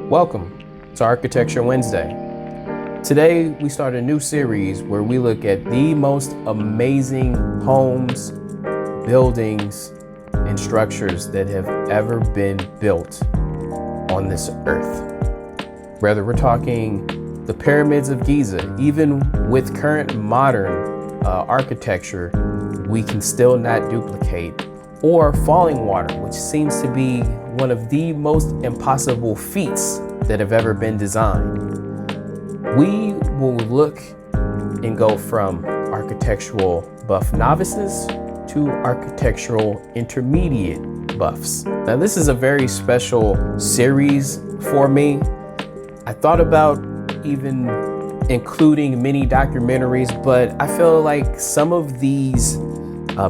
Welcome to Architecture Wednesday. Today, we start a new series where we look at the most amazing homes, buildings, and structures that have ever been built on this earth. Whether we're talking the pyramids of Giza, even with current modern architecture, we can still not duplicate, or falling water, which seems to be one of the most impossible feats that have ever been designed. We will look and go from architectural buff novices to architectural intermediate buffs. Now, this is a very special series for me. I thought about even including mini documentaries, but I feel like some of these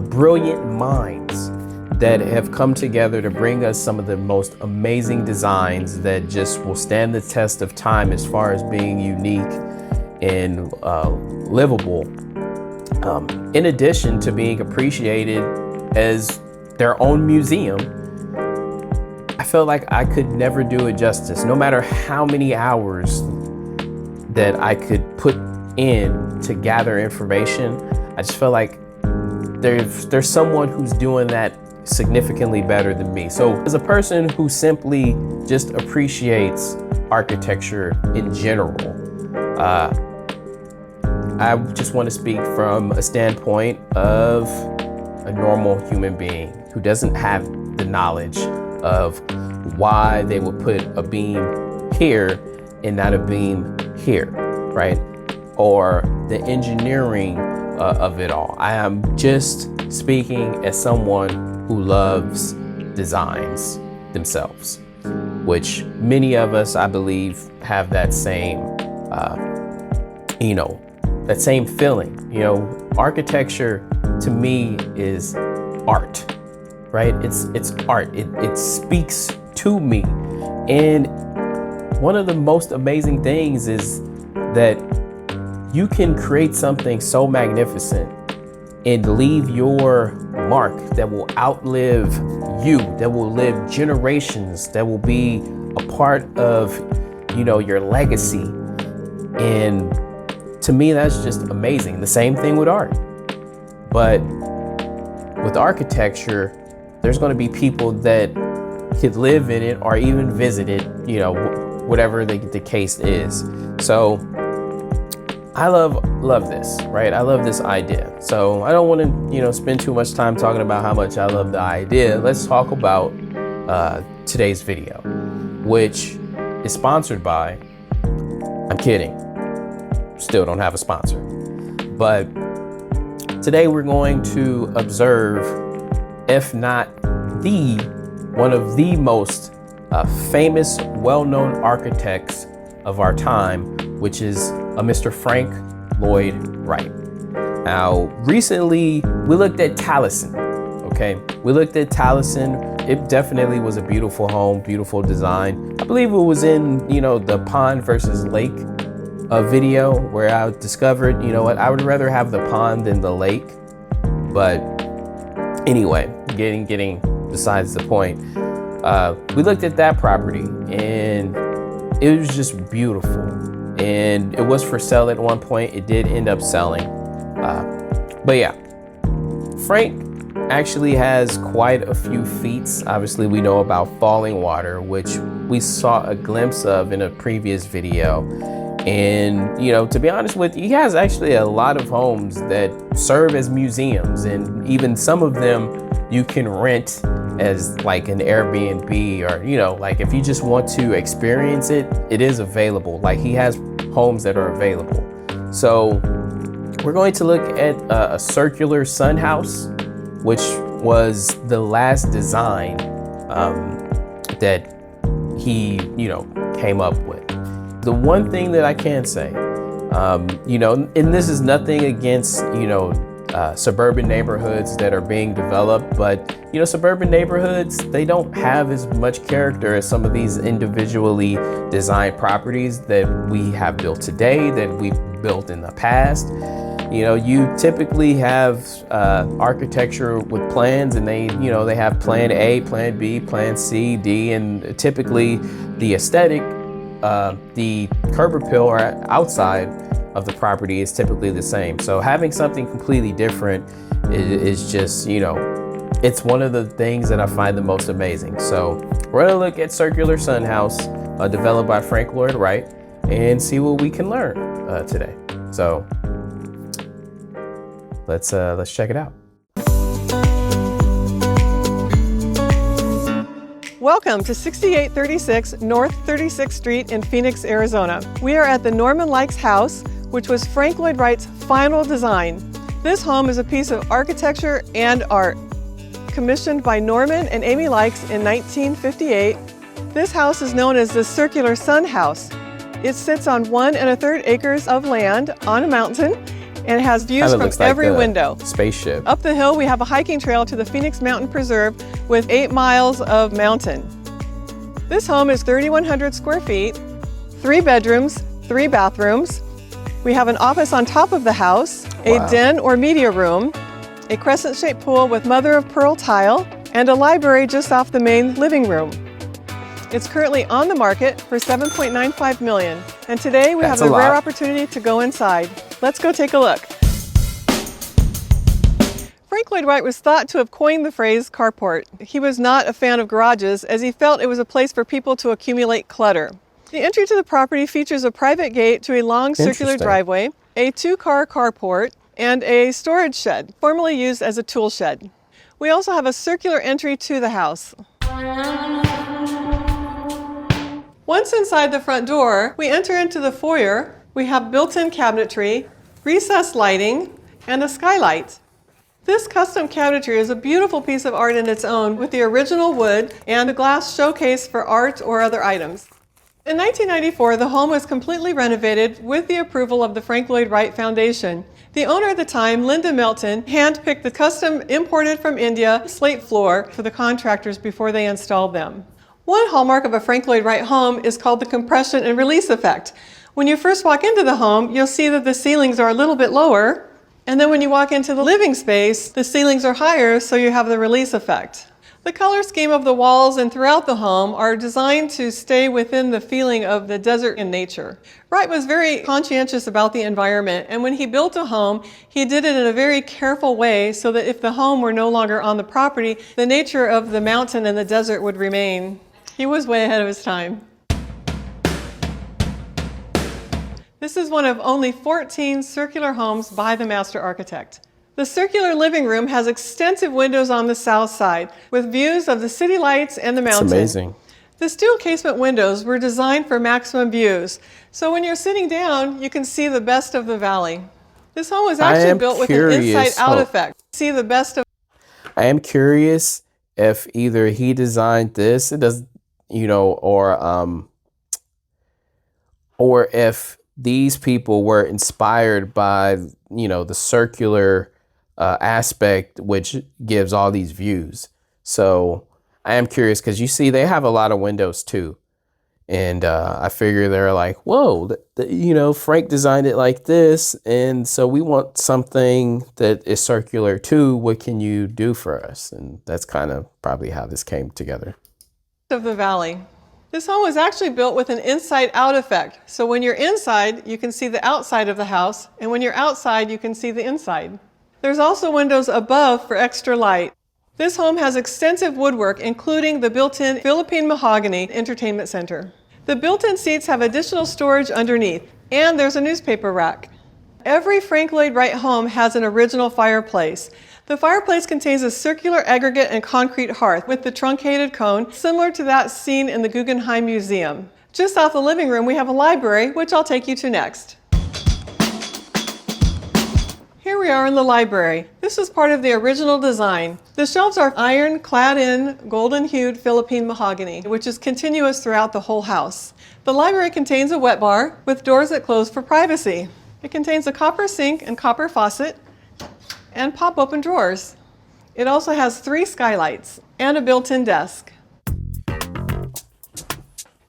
brilliant minds that have come together to bring us some of the most amazing designs that just will stand the test of time as far as being unique and livable, in addition to being appreciated as their own museum. I felt like I could never do it justice, no matter how many hours that I could put in to gather information. I just felt like there's someone who's doing that significantly better than me. So as a person who simply just appreciates architecture in general, I just want to speak from a standpoint of a normal human being who doesn't have the knowledge of why they would put a beam here and not a beam here, right? Or the engineering of it all. I am just speaking as someone who loves designs themselves, which many of us, I believe, have that same, that same feeling. Architecture to me is art, right? It's art. It speaks to me. And one of the most amazing things is that you can create something so magnificent and leave your mark that will outlive you, that will live generations, that will be a part of, your legacy. And to me, that's just amazing. The same thing with art. But with architecture, there's going to be people that could live in it or even visit it, whatever the case is. So I love this, right? I love this idea. So I don't want to, spend too much time talking about how much I love the idea. Let's talk about today's video, which is sponsored by, I'm kidding, still don't have a sponsor. But today we're going to observe, if not one of the most famous, well-known architects of our time, which is a Mr. Frank Lloyd Wright. Now, recently we looked at Taliesin, okay? We looked at Taliesin. It definitely was a beautiful home, beautiful design. I believe it was in, the pond versus lake video where I discovered, I would rather have the pond than the lake. But anyway, getting besides the point, we looked at that property and it was just beautiful. And it was for sale at one point. It did end up selling. But yeah, Frank actually has quite a few feats. Obviously, we know about falling water, which we saw a glimpse of in a previous video. And, to be honest with you, he has actually a lot of homes that serve as museums. And even some of them you can rent as like an Airbnb, or, like if you just want to experience it, it is available. Like he has homes that are available. So we're going to look at a circular sun house, which was the last design that he, came up with. The one thing that I can say, and this is nothing against, suburban neighborhoods that are being developed, but suburban neighborhoods, they don't have as much character as some of these individually designed properties that we have built today, that we've built in the past. You typically have architecture with plans, and they have plan A, plan B, plan C, D, and typically the aesthetic the curb appeal or outside of the property is typically the same. So having something completely different is just, it's one of the things that I find the most amazing. So we're gonna look at Circular Sun House, developed by Frank Lloyd Wright, and see what we can learn today. So let's check it out. Welcome to 6836 North 36th Street in Phoenix, Arizona. We are at the Norman Likes house, which was Frank Lloyd Wright's final design. This home is a piece of architecture and art. Commissioned by Norman and Amy Likes in 1958, this house is known as the Circular Sun House. It sits on 1 1/3 acres of land on a mountain and has views from every window. Spaceship. Up the hill, we have a hiking trail to the Phoenix Mountain Preserve with 8 miles of mountain. This home is 3,100 square feet, 3 bedrooms, 3 bathrooms. We have an office on top of the house, a den or media room, a crescent-shaped pool with mother-of-pearl tile, and a library just off the main living room. It's currently on the market for $7.95 million, and today we have a rare opportunity to go inside. Let's go take a look. Frank Lloyd Wright was thought to have coined the phrase carport. He was not a fan of garages, as he felt it was a place for people to accumulate clutter. The entry to the property features a private gate to a long circular driveway, a 2-car carport, and a storage shed, formerly used as a tool shed. We also have a circular entry to the house. Once inside the front door, we enter into the foyer. We have built-in cabinetry, recessed lighting, and a skylight. This custom cabinetry is a beautiful piece of art in its own, with the original wood and a glass showcase for art or other items. In 1994, the home was completely renovated with the approval of the Frank Lloyd Wright Foundation. The owner at the time, Linda Melton, handpicked the custom imported from India slate floor for the contractors before they installed them. One hallmark of a Frank Lloyd Wright home is called the compression and release effect. When you first walk into the home, you'll see that the ceilings are a little bit lower, and then when you walk into the living space, the ceilings are higher, so you have the release effect. The color scheme of the walls and throughout the home are designed to stay within the feeling of the desert in nature. Wright was very conscientious about the environment, and when he built a home, he did it in a very careful way so that if the home were no longer on the property, the nature of the mountain and the desert would remain. He was way ahead of his time. This is one of only 14 circular homes by the master architect. The circular living room has extensive windows on the south side with views of the city lights and the mountain. It's amazing. The steel casement windows were designed for maximum views, so when you're sitting down, you can see the best of the valley. This home was actually built with an inside-out effect. See the best of. I am curious if either he designed this, or if these people were inspired by, the circular aspect, which gives all these views. So I am curious because you see they have a lot of windows too. And I figure they're like, whoa, Frank designed it like this. And so we want something that is circular too. What can you do for us? And that's kind of probably how this came together. Of the valley. This home was actually built with an inside-out effect. So when you're inside, you can see the outside of the house. And when you're outside, you can see the inside. There's also windows above for extra light. This home has extensive woodwork, including the built-in Philippine mahogany entertainment center. The built-in seats have additional storage underneath, and there's a newspaper rack. Every Frank Lloyd Wright home has an original fireplace. The fireplace contains a circular aggregate and concrete hearth with the truncated cone, similar to that seen in the Guggenheim Museum. Just off the living room, we have a library, which I'll take you to next. Here we are in the library. This was part of the original design. The shelves are iron clad in golden-hued Philippine mahogany, which is continuous throughout the whole house. The library contains a wet bar with doors that close for privacy. It contains a copper sink and copper faucet and pop-open drawers. It also has 3 skylights and a built-in desk.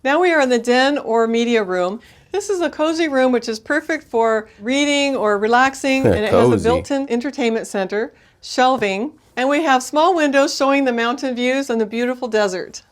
Now we are in the den or media room. This is a cozy room which is perfect for reading or relaxing, and it has a built-in entertainment center, shelving, and we have small windows showing the mountain views and the beautiful desert.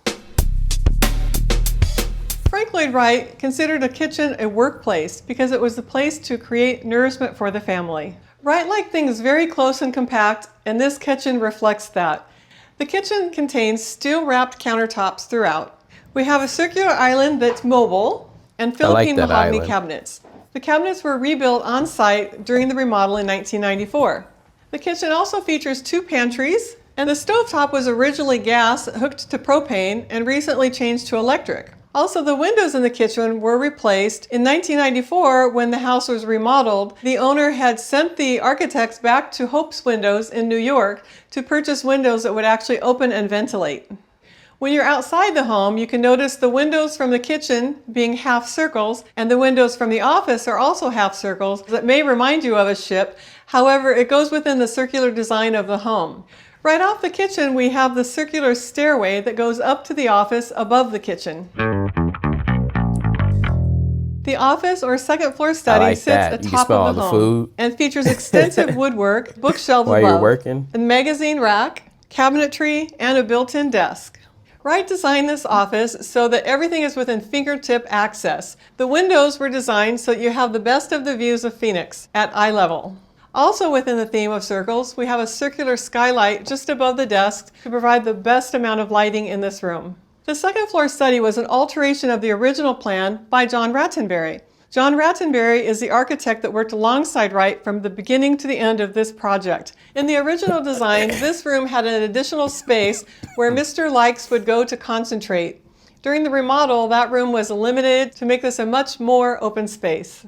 Frank Lloyd Wright considered a kitchen a workplace because it was the place to create nourishment for the family. Wright liked things very close and compact, and this kitchen reflects that. The kitchen contains steel-wrapped countertops throughout. We have a circular island that's mobile and Philippine mahogany cabinets. The cabinets were rebuilt on site during the remodel in 1994. The kitchen also features 2 pantries, and the stovetop was originally gas hooked to propane and recently changed to electric. Also, the windows in the kitchen were replaced. In 1994, when the house was remodeled, the owner had sent the architects back to Hope's Windows in New York to purchase windows that would actually open and ventilate. When you're outside the home, you can notice the windows from the kitchen being half circles, and the windows from the office are also half circles that may remind you of a ship. However, it goes within the circular design of the home. Right off the kitchen, we have the circular stairway that goes up to the office above the kitchen. The office or second floor study sits atop of the home and features extensive woodwork, bookshelves above, a magazine rack, cabinetry, and a built-in desk. Wright designed this office so that everything is within fingertip access. The windows were designed so that you have the best of the views of Phoenix at eye level. Also within the theme of circles, we have a circular skylight just above the desk to provide the best amount of lighting in this room. The second floor study was an alteration of the original plan by John Rattenberry. John Rattenberry is the architect that worked alongside Wright from the beginning to the end of this project. In the original design, this room had an additional space where Mr. Likes would go to concentrate. During the remodel, that room was eliminated to make this a much more open space.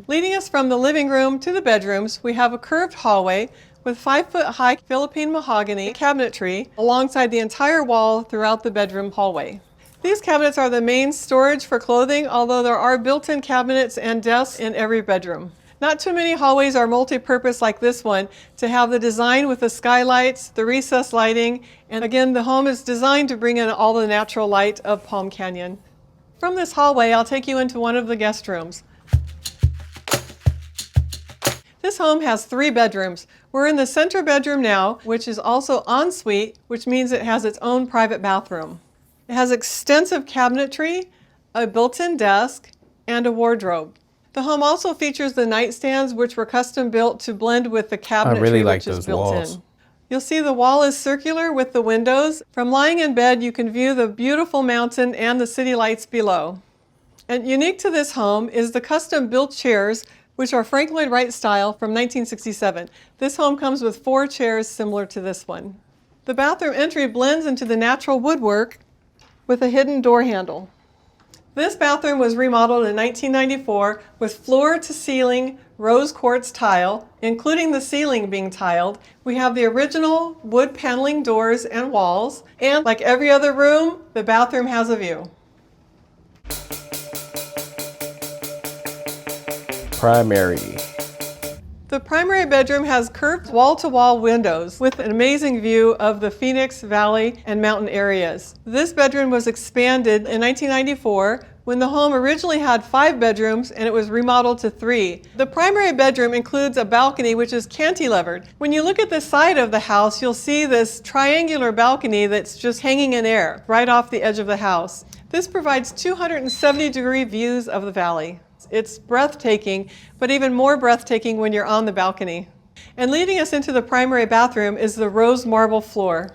Leading us from the living room to the bedrooms, we have a curved hallway with 5-foot-high Philippine mahogany cabinetry alongside the entire wall throughout the bedroom hallway. These cabinets are the main storage for clothing, although there are built-in cabinets and desks in every bedroom. Not too many hallways are multi-purpose like this one to have the design with the skylights, the recessed lighting, and again, the home is designed to bring in all the natural light of Palm Canyon. From this hallway, I'll take you into one of the guest rooms. This home has 3 bedrooms. We're in the center bedroom now, which is also en suite, which means it has its own private bathroom. It has extensive cabinetry, a built-in desk, and a wardrobe. The home also features the nightstands, which were custom built to blend with the cabinetry, which is built in. You'll see the wall is circular with the windows. From lying in bed, you can view the beautiful mountain and the city lights below. And unique to this home is the custom-built chairs, which are Frank Lloyd Wright style from 1967. This home comes with 4 chairs similar to this one. The bathroom entry blends into the natural woodwork with a hidden door handle. This bathroom was remodeled in 1994 with floor-to-ceiling rose quartz tile, including the ceiling being tiled. We have the original wood paneling doors and walls, and like every other room, the bathroom has a view. Primary. The primary bedroom has curved wall-to-wall windows with an amazing view of the Phoenix Valley and mountain areas. This bedroom was expanded in 1994 when the home originally had 5 bedrooms and it was remodeled to 3. The primary bedroom includes a balcony which is cantilevered. When you look at the side of the house, you'll see this triangular balcony that's just hanging in air right off the edge of the house. This provides 270-degree views of the valley. It's breathtaking, but even more breathtaking when you're on the balcony. And leading us into the primary bathroom is the rose marble floor.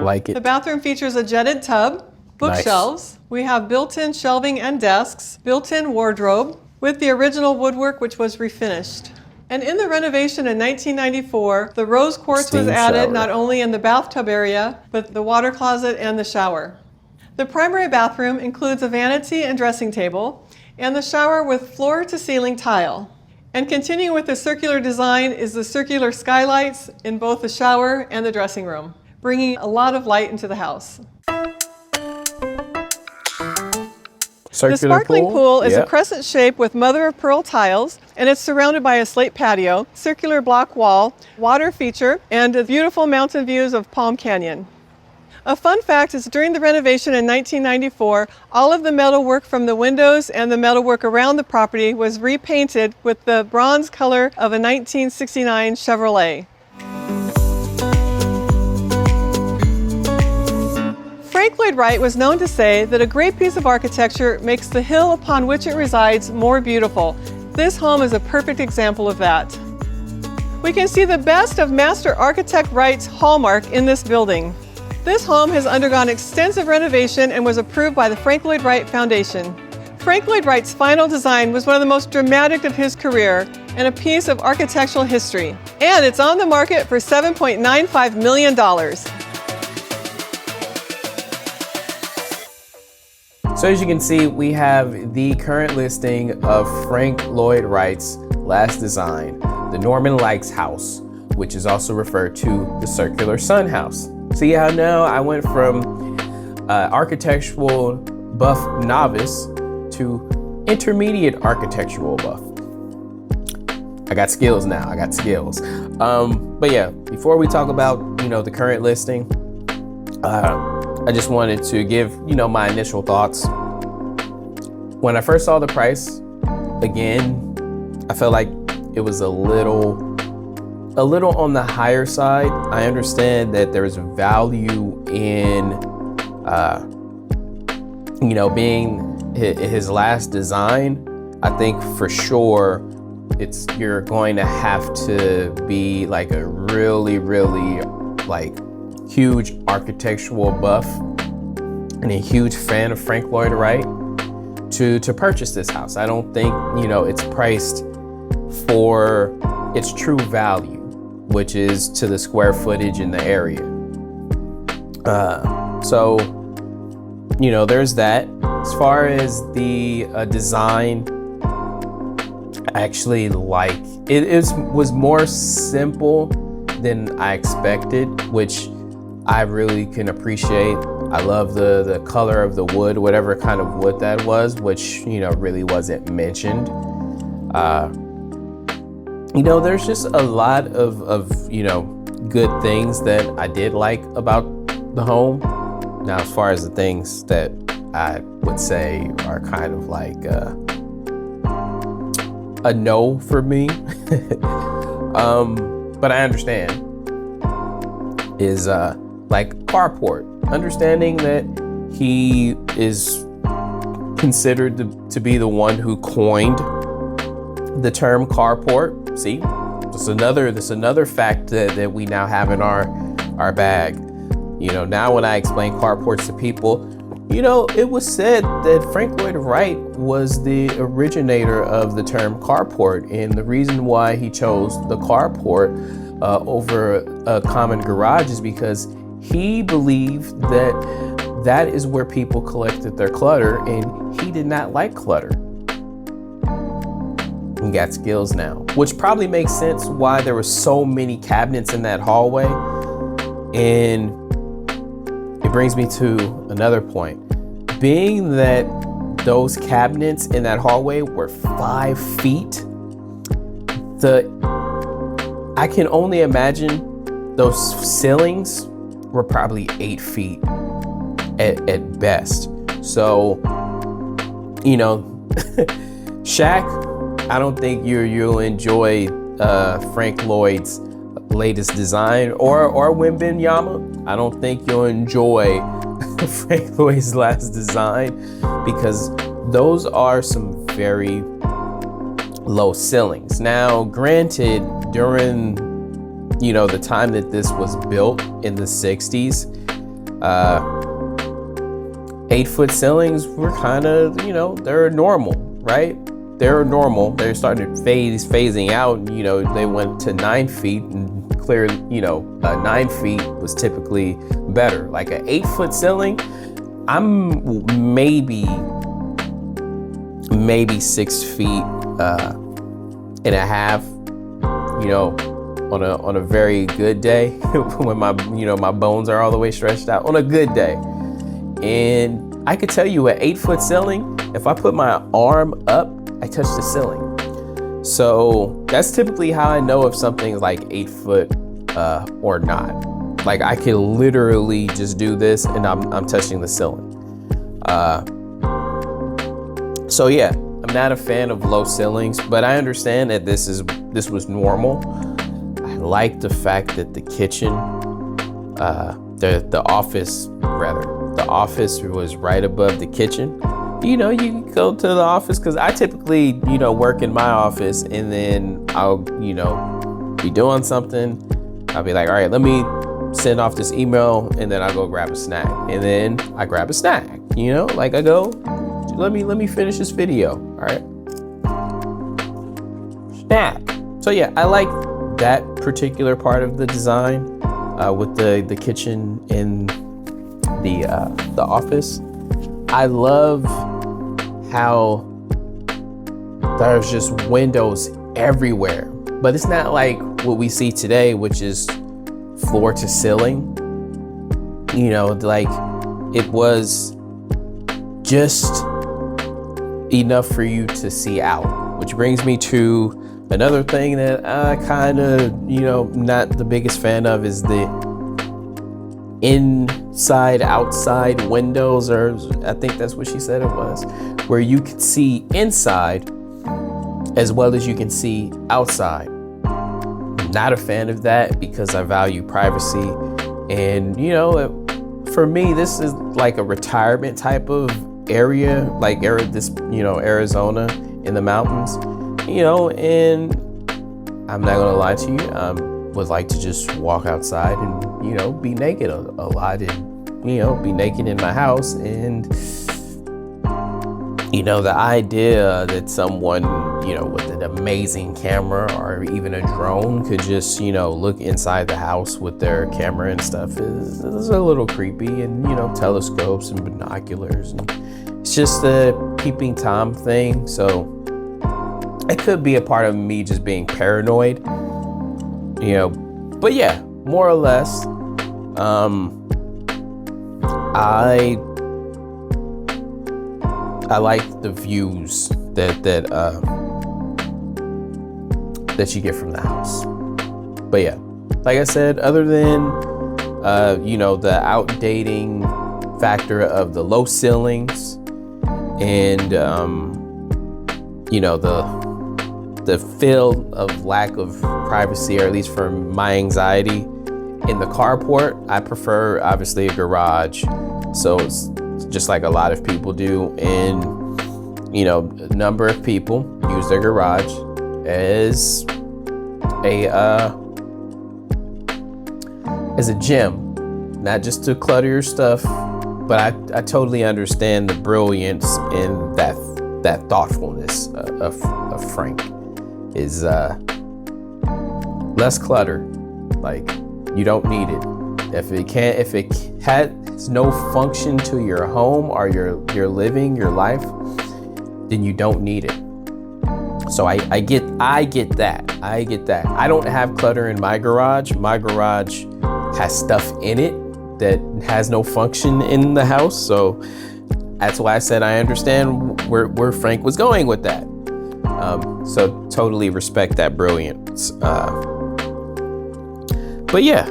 Like it. The bathroom features a jetted tub, bookshelves. Nice. We have built-in shelving and desks, built-in wardrobe with the original woodwork which was refinished. And in the renovation in 1994, the rose quartz was added not only in the bathtub area, but the water closet and the shower. The primary bathroom includes a vanity and dressing table, and the shower with floor-to-ceiling tile. And continuing with the circular design is the circular skylights in both the shower and the dressing room, bringing a lot of light into the house. The sparkling pool is a crescent shape with mother-of-pearl tiles, and it's surrounded by a slate patio, circular block wall, water feature, and beautiful mountain views of Palm Canyon. A fun fact is during the renovation in 1994, all of the metalwork from the windows and the metalwork around the property was repainted with the bronze color of a 1969 Chevrolet. Frank Lloyd Wright was known to say that a great piece of architecture makes the hill upon which it resides more beautiful. This home is a perfect example of that. We can see the best of Master Architect Wright's hallmark in this building. This home has undergone extensive renovation and was approved by the Frank Lloyd Wright Foundation. Frank Lloyd Wright's final design was one of the most dramatic of his career and a piece of architectural history. And it's on the market for $7.95 million. So as you can see, we have the current listing of Frank Lloyd Wright's last design, the Norman Likes house, which is also referred to the Circular Sun house. So yeah, now I went from architectural buff novice to intermediate architectural buff. I got skills now, I got skills. But yeah, before we talk about, the current listing, I just wanted to give, my initial thoughts. When I first saw the price, again, I felt like it was a little on the higher side. I understand that there's value in, being his last design. I think for sure you're going to have to be like a really, really like huge architectural buff and a huge fan of Frank Lloyd Wright to purchase this house. I don't think, it's priced for its true value, which is to the square footage in the area. So, there's that. As far as the design, actually like was more simple than I expected, which I really can appreciate. I love the color of the wood, whatever kind of wood that was, which really wasn't mentioned. There's just a lot of good things that I did like about the home. Now, as far as the things that I would say are kind of like a no for me, but I understand, is like carport. Understanding that he is considered to be the one who coined the term carport. See, that's another fact that we now have in our bag. Now when I explain carports to people, it was said that Frank Lloyd Wright was the originator of the term carport, and the reason why he chose the carport over a common garage is because he believed that is where people collected their clutter, and he did not like clutter. He got skills now, which probably makes sense why there were so many cabinets in that hallway. And it brings me to another point. Being that those cabinets in that hallway were 5 feet, I can only imagine those ceilings were probably 8 feet at best. So, Shaq, I don't think you'll enjoy Frank Lloyd's latest design, or Wembanyama. I don't think you'll enjoy Frank Lloyd's last design, because those are some very low ceilings. Now, granted, during the time that this was built in the 60s, 8-foot ceilings were kind of, they're normal, right? They're normal. They started phasing out. They went to 9 feet, and clearly, 9 feet was typically better. Like an 8-foot ceiling, I'm maybe 6 feet and a half. On a very good day, when my bones are all the way stretched out. On a good day, and I could tell you, an 8-foot ceiling, if I put my arm up, I touch the ceiling. So that's typically how I know if something's like 8 foot or not. Like I could literally just do this and I'm touching the ceiling. So yeah, I'm not a fan of low ceilings, but I understand that this was normal. I like the fact that the kitchen, the office rather, the office was right above the kitchen. You know, you can go to the office because I typically, you know, work in my office, and then I'll, you know, be doing something. I'll be like, all right, let me send off this email, and then I'll go grab a snack, and then I grab a snack. You know, like I go, let me finish this video. All right, snack. So yeah, I like that particular part of the design with the kitchen in the office. I love how there's just windows everywhere, but it's not like what we see today, which is floor to ceiling. You know, like it was just enough for you to see out, which brings me to another thing that I kind of, you know, not the biggest fan of is the inside outside windows, or I think that's what she said it was, where you could see inside as well as you can see outside. I'm not a fan of that because I value privacy, and you know, for me this is like a retirement type of area, like this, you know, Arizona in the mountains, you know, and I'm not gonna lie to you, would like to just walk outside and, you know, be naked a lot, and, you know, be naked in my house. And, you know, the idea that someone, you know, with an amazing camera or even a drone could just, you know, look inside the house with their camera and stuff is a little creepy. And, you know, telescopes and binoculars, and it's just a peeping Tom thing. So it could be a part of me just being paranoid, you know, but yeah, more or less, I like the views that you get from the house. But yeah, like I said, other than you know, the outdating factor of the low ceilings and you know, the feel of lack of privacy, or at least for my anxiety in the carport, I prefer obviously a garage. So it's just like a lot of people do, and you know, a number of people use their garage as a gym, not just to clutter your stuff, but I totally understand the brilliance in that thoughtfulness of Frank. Is less clutter. Like, you don't need it. If it has no function to your home or your living, your life, then you don't need it. So I get that. I don't have clutter in my garage. My garage has stuff in it that has no function in the house. So that's why I said I understand where Frank was going with that. So totally respect that brilliance. But yeah,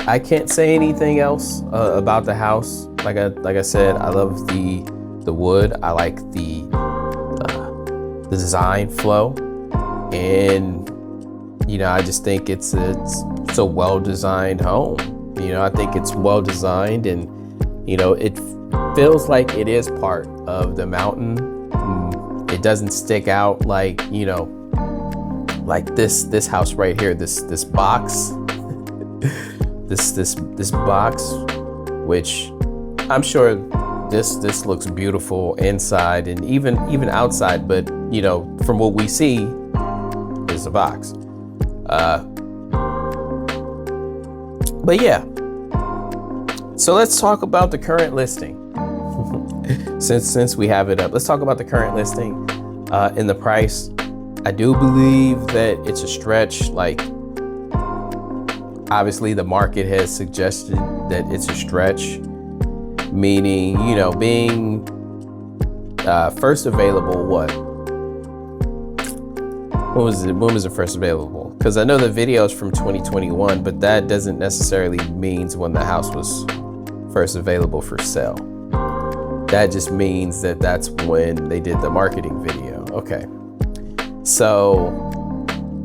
I can't say anything else about the house. Like I said, I love the wood. I like the design flow, and you know, I just think it's a well-designed home. You know, I think it's well designed, and you know, it feels like it is part of the mountain. It doesn't stick out like, you know, like this house right here, this box, this box, which I'm sure this looks beautiful inside and even outside, but you know, from what we see, is a box. But yeah, so let's talk about the current listing. Since we have it up, let's talk about the current listing and the price. I do believe that it's a stretch. Like, obviously the market has suggested that it's a stretch, meaning, you know, being first available, when was it first available? Because I know the video is from 2021, but that doesn't necessarily means when the house was first available for sale. That just means that that's when they did the marketing video. Okay. So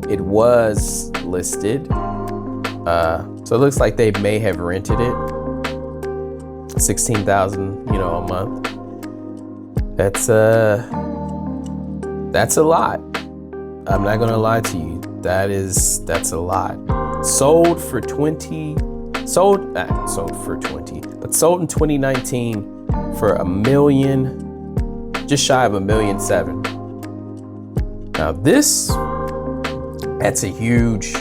it was listed. So it looks like they may have rented it. $16,000, a month. That's a lot. I'm not gonna lie to you. That's a lot. Sold in 2019 for just shy of $1.7 million. Now that's a huge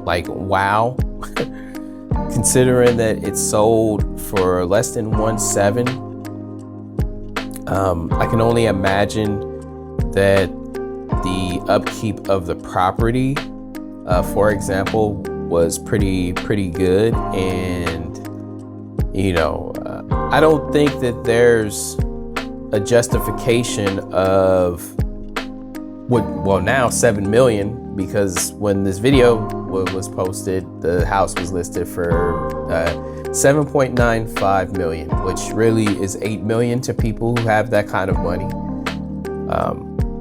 like wow. Considering that it's sold for less than 1.7. I can only imagine that the upkeep of the property, for example, was pretty good. And, I don't think that there's a justification of now 7 million, because when this video was posted, the house was listed for 7.95 million, which really is 8 million to people who have that kind of money.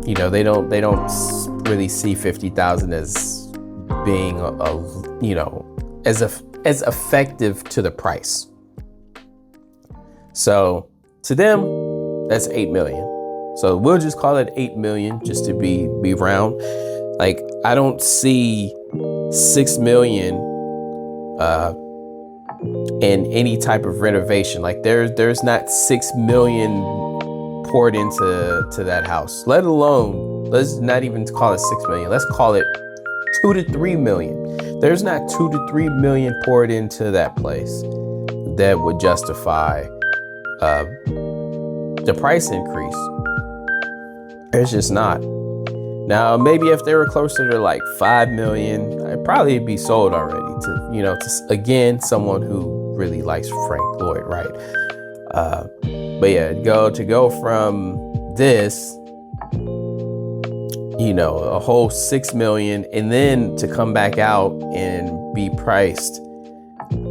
They don't really see 50,000 as being as effective to the price. So to them, that's 8 million. So we'll just call it 8 million just to be round. Like, I don't see 6 million in any type of renovation. Like there's not 6 million poured into that house, let alone, let's not even call it 6 million. Let's call it 2 to 3 million. There's not 2 to 3 million poured into that place that would justify the price increase. There's just not. Now, maybe if they were closer to like 5 million, I'd probably be sold already to again, someone who really likes Frank Lloyd Wright. But yeah, to go from this, a whole 6 million, and then to come back out and be priced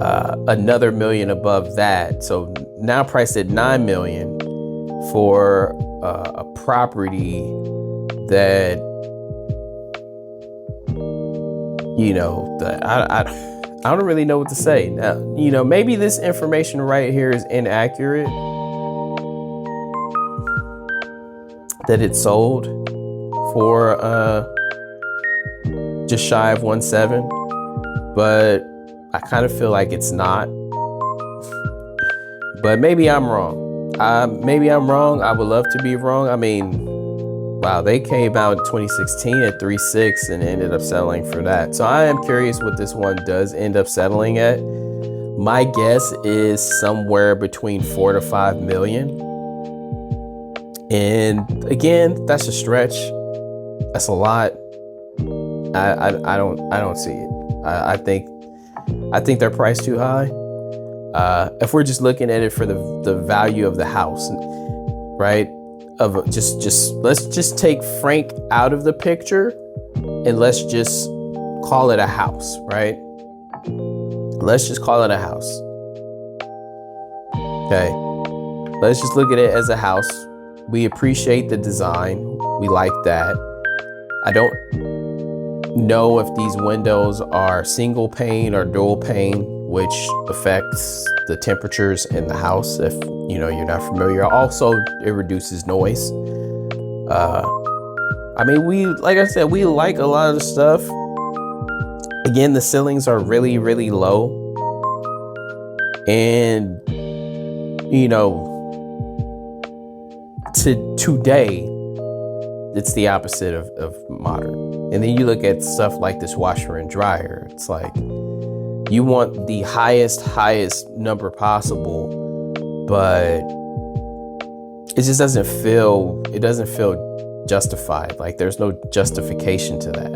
another million above that. So now priced at 9 million for a property that, I don't really know what to say. Now, maybe this information right here is inaccurate, that it's sold for just shy of 1.7, but I kind of feel like it's not. But maybe I'm wrong. I would love to be wrong. I mean, wow, they came out in 2016 at 3.6 and ended up settling for that. So I am curious what this one does end up settling at. My guess is somewhere between 4 to 5 million. And again, that's a stretch. That's a lot. I don't see it. I think they're priced too high. If we're just looking at it for the value of the house, right? Let's just take Frank out of the picture and let's just call it a house, right? Let's just call it a house. Okay. Let's just look at it as a house. We appreciate the design. We like that. I don't know if these windows are single pane or dual pane, which affects the temperatures in the house if you're not familiar. Also, it reduces noise. I mean, we like a lot of the stuff. Again, the ceilings are really, really low. And today, it's the opposite of modern. And then you look at stuff like this washer and dryer. It's like, you want the highest number possible, but it just doesn't feel justified. Like, there's no justification to that.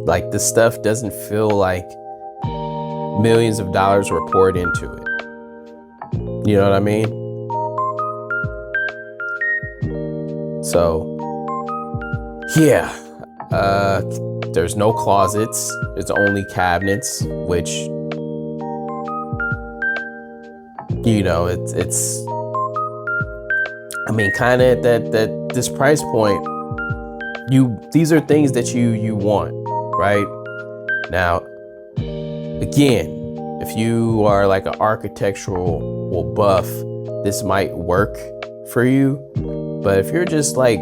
Like, this stuff doesn't feel like millions of dollars were poured into it. You know what I mean? So, yeah. There's no closets. It's only cabinets, which, it's I mean, kind of at this price point, these are things that you want, right? Now, again, if you are like an architectural buff, this might work for you. But if you're just like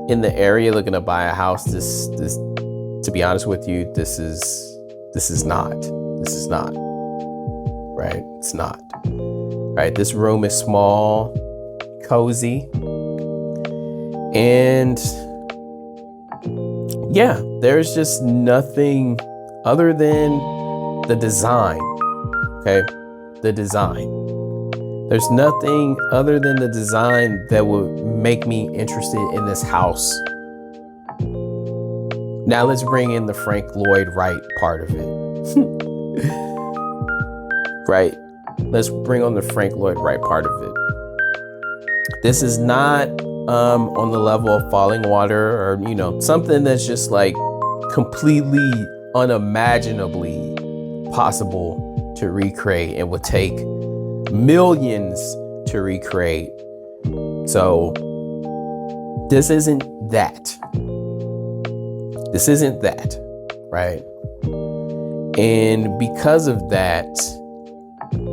in the area looking to buy a house, this to be honest with you, this is not, right? It's not, right? This room is small, cozy, and yeah, there's just nothing other than the design, okay? The design. There's nothing other than the design that would make me interested in this house. Now let's bring in the Frank Lloyd Wright part of it. Right? Let's bring on the Frank Lloyd Wright part of it. This is not on the level of Falling Water or, you know, something that's just like completely unimaginably possible to recreate and would take millions to recreate. So this isn't that. This isn't that, right? And because of that,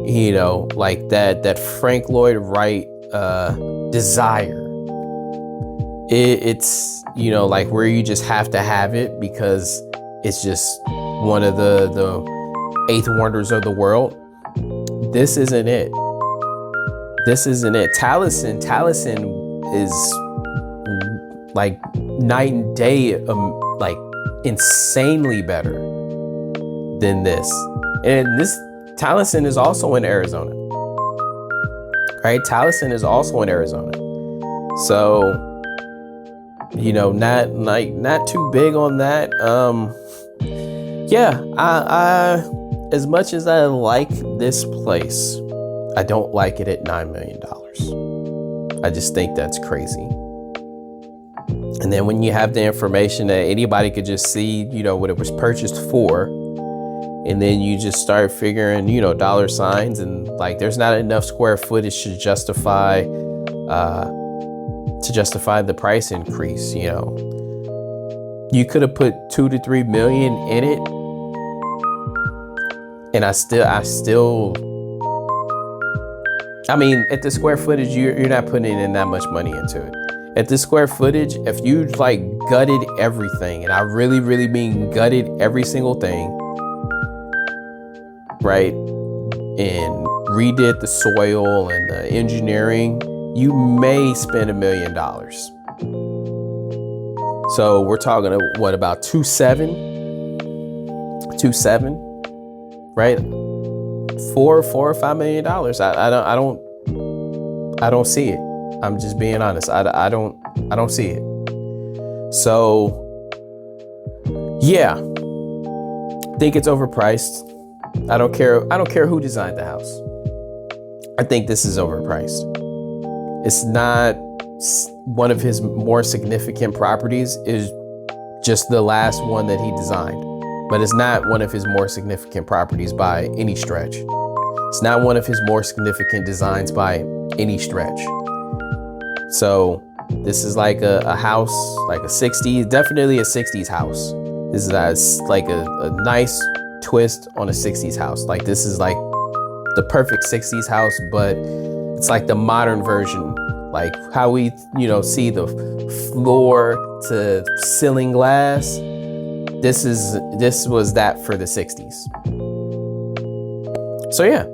you know, like that Frank Lloyd Wright desire, it's, you know, like where you just have to have it because it's just one of the eighth wonders of the world. This isn't it. This isn't it. Taliesin is like night and day, like insanely better than this. And this Taliesin is also in Arizona, right? Taliesin is also in Arizona. So, you know, not too big on that. Yeah, I as much as I like this place, I don't like it at $9 million. I just think that's crazy. And then when you have the information that anybody could just see, you know, what it was purchased for, and then you just start figuring, you know, dollar signs, and like there's not enough square footage to justify the price increase. You know, you could have put 2 to 3 million in it, and I mean, at the square footage, you're not putting in that much money into it. At the square footage, if you like gutted everything, and I really, really mean gutted every single thing, right, and redid the soil and the engineering, you may spend $1 million. So we're talking what, about 2.7, right? $4 or $5 million. I don't see it. I'm just being honest. I don't see it. So yeah, I think it's overpriced. I don't care who designed the house. I think this is overpriced. It's not one of his more significant properties. Is just the last one that he designed, but it's not one of his more significant properties by any stretch. It's not one of his more significant designs by any stretch. So this is like a house, like a 60s, definitely a 60s house. This is like a nice twist on a 60s house. Like this is like the perfect 60s house, but it's like the modern version, like how we, you know, see the floor to ceiling glass. This was that for the 60s. So yeah,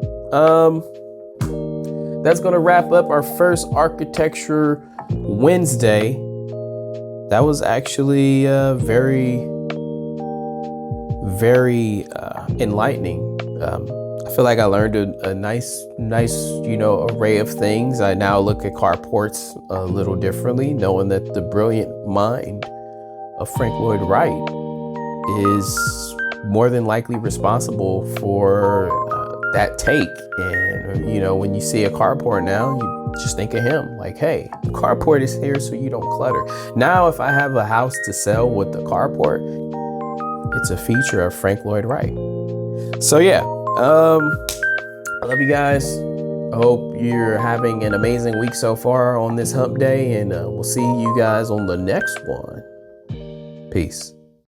that's gonna wrap up our first Architecture Wednesday. That was actually very enlightening. I feel like I learned a nice, you know, array of things. I now look at carports a little differently, knowing that the brilliant mind of Frank Lloyd Wright is more than likely responsible for that take. And, you know, when you see a carport now, you just think of him. Like, hey, the carport is here so you don't clutter. Now, if I have a house to sell with the carport, it's a feature of Frank Lloyd Wright. So yeah, I love you guys. I hope you're having an amazing week so far on this hump day, and we'll see you guys on the next one. Peace.